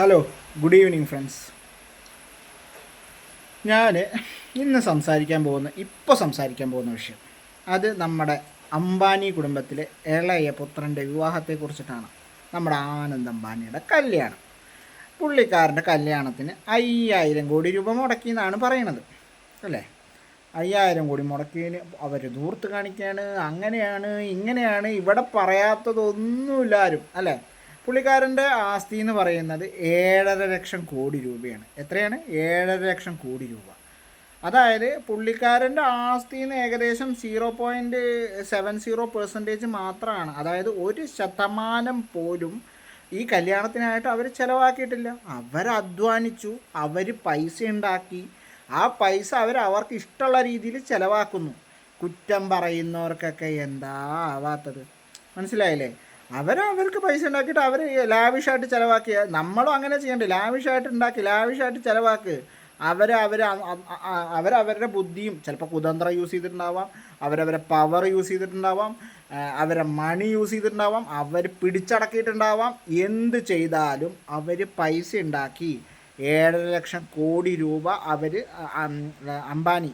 Hello, good evening friends. ഞാൻ ഇന്ന് ഇപ്പോൾ സംസാരിക്കാൻ പോകുന്ന വിഷയം അത് നമ്മുടെ അംബാനി കുടുംബത്തിലെ ഇളയ പുത്രൻ്റെ വിവാഹത്തെക്കുറിച്ചിട്ടാണ്. നമ്മുടെ ആനന്ദ് അംബാനിയുടെ കല്യാണം. പുള്ളിക്കാരൻ്റെ കല്യാണത്തിന് 5000 കോടി രൂപ മുടക്കി എന്നാണ് പറയണത്, അല്ലേ? 5000 കോടി മുടക്കിയതിന് അവർ ദൂർത്ത് കാണിക്കുകയാണ്. അങ്ങനെയാണ് ഇങ്ങനെയാണ്, ഇവിടെ പറയാത്തതൊന്നുമില്ല ആരും, അല്ലേ? പുള്ളിക്കാരൻ്റെ ആസ്തി എന്ന് പറയുന്നത് 7.5 ലക്ഷം കോടി രൂപയാണ്. എത്രയാണ്? 7.5 ലക്ഷം കോടി രൂപ. അതായത് പുള്ളിക്കാരൻ്റെ ആസ്തി എന്ന് ഏകദേശം 0.70% മാത്രമാണ്. അതായത് 1% പോലും ഈ കല്യാണത്തിനായിട്ട് അവർ ചിലവാക്കിയിട്ടില്ല. അവരധ്വാനിച്ചു, അവർ പൈസ ഉണ്ടാക്കി, ആ പൈസ അവർക്ക് ഇഷ്ടമുള്ള രീതിയിൽ ചിലവാക്കുന്നു. കുറ്റം പറയുന്നവർക്കൊക്കെ എന്താ ആവാത്തത്? മനസ്സിലായില്ലേ? അവർക്ക് പൈസ ഉണ്ടാക്കിയിട്ട് അവർ ലാവിഷായിട്ട് ചിലവാക്കിയ നമ്മളും അങ്ങനെ ചെയ്യണ്ടേ? ലാവിഷായിട്ട് ഉണ്ടാക്കി, ലാവിഷായിട്ട് ചിലവാക്ക്. അവരവരുടെ ബുദ്ധിയും ചിലപ്പോൾ കുതന്ത്രം യൂസ് ചെയ്തിട്ടുണ്ടാവാം, അവരവരെ പവർ യൂസ് ചെയ്തിട്ടുണ്ടാവാം, അവരെ മണി യൂസ് ചെയ്തിട്ടുണ്ടാവാം, അവർ പിടിച്ചടക്കിയിട്ടുണ്ടാവാം. എന്ത് ചെയ്താലും അവർ പൈസ ഉണ്ടാക്കി 7.5 ലക്ഷം കോടി രൂപ അംബാനി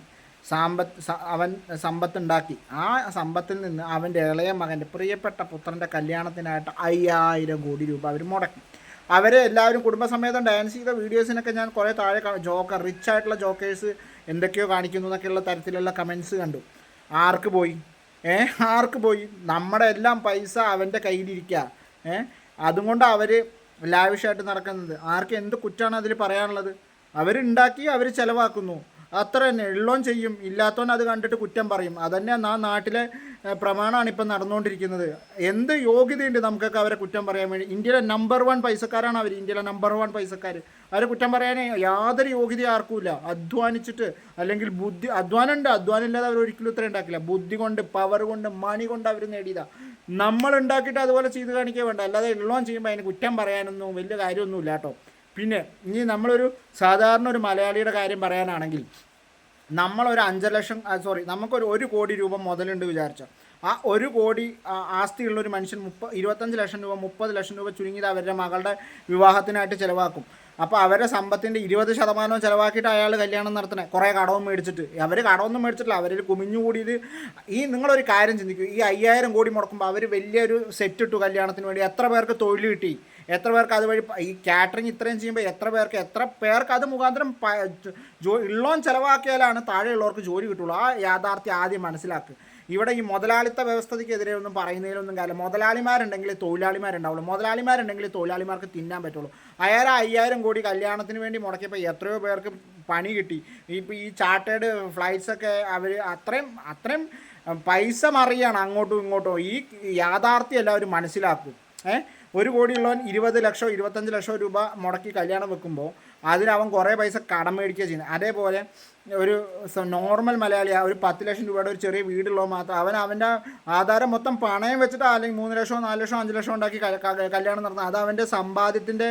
സമ്പത്തുണ്ടാക്കി. ആ സമ്പത്തിൽ നിന്ന് അവൻ്റെ ഇളയ മകൻ്റെ പ്രിയപ്പെട്ട പുത്രൻ്റെ കല്യാണത്തിനായിട്ട് 5000 കോടി രൂപ അവർ മുടക്കി. അവരെ എല്ലാവരും കുടുംബസമേതം ഡാൻസ് ചെയ്ത വീഡിയോസിനൊക്കെ ഞാൻ കുറേ താഴെ റിച്ച് ആയിട്ടുള്ള ജോക്കേഴ്സ് എന്തൊക്കെയോ കാണിക്കുന്നു എന്നൊക്കെയുള്ള തരത്തിലുള്ള കമൻസ് കണ്ടു. ആർക്ക് പോയി? ആർക്ക് പോയി? നമ്മുടെ എല്ലാം പൈസ അവൻ്റെ കയ്യിലിരിക്കുക. അതുകൊണ്ട് അവർ ലാവിഷായിട്ട് നടക്കുന്നത്. ആർക്ക് എന്ത് കുറ്റമാണ് അതിൽ പറയാനുള്ളത്? അവരുണ്ടാക്കി, അവർ ചിലവാക്കുന്നു, അത്ര തന്നെ. ഉള്ളോൻ ചെയ്യും, ഇല്ലാത്തവൻ അത് കണ്ടിട്ട് കുറ്റം പറയും. അതന്നെ നാട്ടിലെ പ്രമാണമാണ് ഇപ്പം നടന്നുകൊണ്ടിരിക്കുന്നത്. എന്ത് യോഗ്യതയുണ്ട് നമുക്കൊക്കെ അവരെ കുറ്റം പറയാൻ വേണ്ടി? ഇന്ത്യയിലെ നമ്പർ 1 പൈസക്കാരാണ് അവർ. ഇന്ത്യയിലെ നമ്പർ 1 പൈസക്കാർ. അവരെ കുറ്റം പറയാനേ യാതൊരു യോഗ്യത ആർക്കുമില്ല. അധ്വാനിച്ചിട്ട്, അല്ലെങ്കിൽ അധ്വാനം ഇല്ലാതെ അവർ ഒരിക്കലും ഇത്ര ഉണ്ടാക്കില്ല. ബുദ്ധി കൊണ്ട്, പവർ കൊണ്ട്, മണി കൊണ്ട് അവർ നേടിയതാണ്. നമ്മൾ ഉണ്ടാക്കിയിട്ട് അതുപോലെ ചെയ്ത് കാണിക്കുക വേണ്ട. അല്ലാതെ ഉള്ളോൻ ചെയ്യുമ്പോൾ അതിന് കുറ്റം പറയാനൊന്നും വലിയ കാര്യമൊന്നുമില്ല കേട്ടോ. പിന്നെ ഇനി നമ്മളൊരു സാധാരണ ഒരു മലയാളിയുടെ കാര്യം പറയാനാണെങ്കിൽ, നമ്മളൊരു 5 ലക്ഷം നമുക്കൊരു 1 കോടി രൂപ മുതലുണ്ട് വിചാരിച്ചോ. ആ 1 കോടി ആസ്തിയുള്ളൊരു മനുഷ്യൻ 25 ലക്ഷം രൂപ, 30 ലക്ഷം രൂപ ചുരുങ്ങിയത് അവരുടെ മകളുടെ വിവാഹത്തിനായിട്ട് ചിലവാക്കും. അപ്പോൾ അവരുടെ സമ്പത്തിൻ്റെ 20% ചിലവാക്കിയിട്ട് അയാൾ കല്യാണം നടത്തണേ, കുറേ കടവും മേടിച്ചിട്ട്. അവർ കടമൊന്നും മേടിച്ചിട്ടില്ല, അവരിൽ കുമിഞ്ഞുകൂടിയത്. നിങ്ങളൊരു കാര്യം ചിന്തിക്കൂ, ഈ 5000 കോടി മുടക്കുമ്പോൾ അവർ വലിയൊരു സെറ്റ് ഇട്ടു കല്യാണത്തിന് വേണ്ടി. എത്ര പേർക്ക് തൊഴിൽ കിട്ടി? എത്ര പേർക്ക് അതുവഴി ഈ കാറ്ററിങ് ഇത്രയും ചെയ്യുമ്പോൾ എത്ര പേർക്ക് അത് മുഖാന്തരം ഉള്ളോൻ ചിലവാക്കിയാലാണ് താഴെയുള്ളവർക്ക് ജോലി കിട്ടുള്ളൂ. ആ യാഥാർത്ഥ്യം ആദ്യം മനസ്സിലാക്കുക. ഇവിടെ ഈ മുതലാളിത്ത വ്യവസ്ഥയ്ക്കെതിരെ ഒന്നും പറയുന്നതിലൊന്നും കാര്യം. മുതലാളിമാരുണ്ടെങ്കിൽ തൊഴിലാളിമാരുണ്ടാവുള്ളൂ, മുതലാളിമാരുണ്ടെങ്കിൽ തൊഴിലാളിമാർക്ക് തിന്നാൻ പറ്റുള്ളൂ. 5000 കോടി കല്യാണത്തിന് വേണ്ടി മുടക്കിയപ്പോൾ എത്രയോ പേർക്ക് പണി കിട്ടി. ഇപ്പോൾ ഈ ചാർട്ടേഡ് ഫ്ലൈറ്റ്സൊക്കെ അവർ അത്രയും പൈസ മറിയാണ് അങ്ങോട്ടും ഇങ്ങോട്ടും. ഈ യാഥാർത്ഥ്യം എല്ലാവരും മനസ്സിലാക്കും. 1 കോടിയുള്ളവൻ 20 ലക്ഷം 25 ലക്ഷം രൂപ മുടക്കി കല്യാണം വെക്കുമ്പോൾ അതിനവൻ കുറേ പൈസ കടം മേടിക്കുക ചെയ്യുന്നത്. അതേപോലെ ഒരു നോർമൽ മലയാളി ഒരു 10 ലക്ഷം രൂപയുടെ ഒരു ചെറിയ വീടുള്ളവൻ മാത്രം അവൻ്റെ ആധാരം മൊത്തം പണയം വെച്ചിട്ട്, അല്ലെങ്കിൽ 3 ലക്ഷമോ 4 ലക്ഷമോ 5 ലക്ഷമോ ഉണ്ടാക്കി കല്യാണം നടത്തുന്നത്. അത് അവൻ്റെ സമ്പാദ്യത്തിൻ്റെ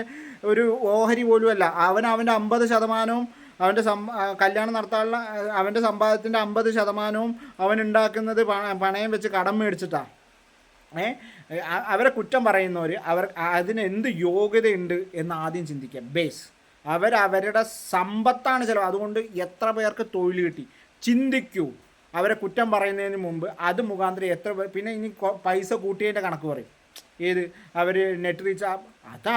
ഒരു ഓഹരി പോലുമല്ല. അവൻ്റെ 50%, അവൻ്റെ കല്യാണം നടത്താനുള്ള അവൻ്റെ സമ്പാദ്യത്തിൻ്റെ 50% അവൻ ഉണ്ടാക്കുന്നത് പണയം വെച്ച് കടം മേടിച്ചിട്ടാണ്. അവരെ കുറ്റം പറയുന്നവർ അതിന് എന്ത് യോഗ്യതയുണ്ട് എന്ന് ആദ്യം ചിന്തിക്കുക. ബേസ് അവരവരുടെ സമ്പത്താണ് ചിലവ്. അതുകൊണ്ട് എത്ര പേർക്ക് തൊഴിൽ കിട്ടി ചിന്തിക്കൂ. അവരെ കുറ്റം പറയുന്നതിന് മുമ്പ് അത് മുഖാന്തരം എത്ര പേർ, പിന്നെ ഇനി പൈസ കൂട്ടിയതിൻ്റെ കണക്ക് പറയും. ഏത് അവർ നെറ്റ് റീച്ച് അത്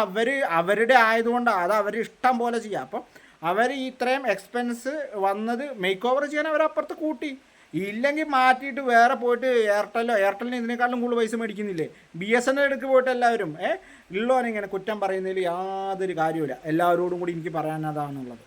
അവരുടെ ആയതുകൊണ്ടാണ്, അത് അവർ ഇഷ്ടം പോലെ ചെയ്യുക. അപ്പം അവർ ഇത്രയും എക്സ്പെൻസ് വന്നത് മേക്ക് ഓവർ ചെയ്യാൻ അവരപ്പുറത്ത് കൂട്ടി. ഇല്ലെങ്കിൽ മാറ്റിയിട്ട് വേറെ പോയിട്ട് എയർടെലിന് ഇതിനേക്കാളും കൂടുതൽ പൈസ മേടിക്കുന്നില്ലേ? BSNL എടുക്ക് പോയിട്ട് എല്ലാവരും ഉള്ളവനിങ്ങനെ കുറ്റം പറയുന്നതിൽ യാതൊരു കാര്യമില്ല. എല്ലാവരോടും കൂടി എനിക്ക് പറയാനതാണുള്ളത്.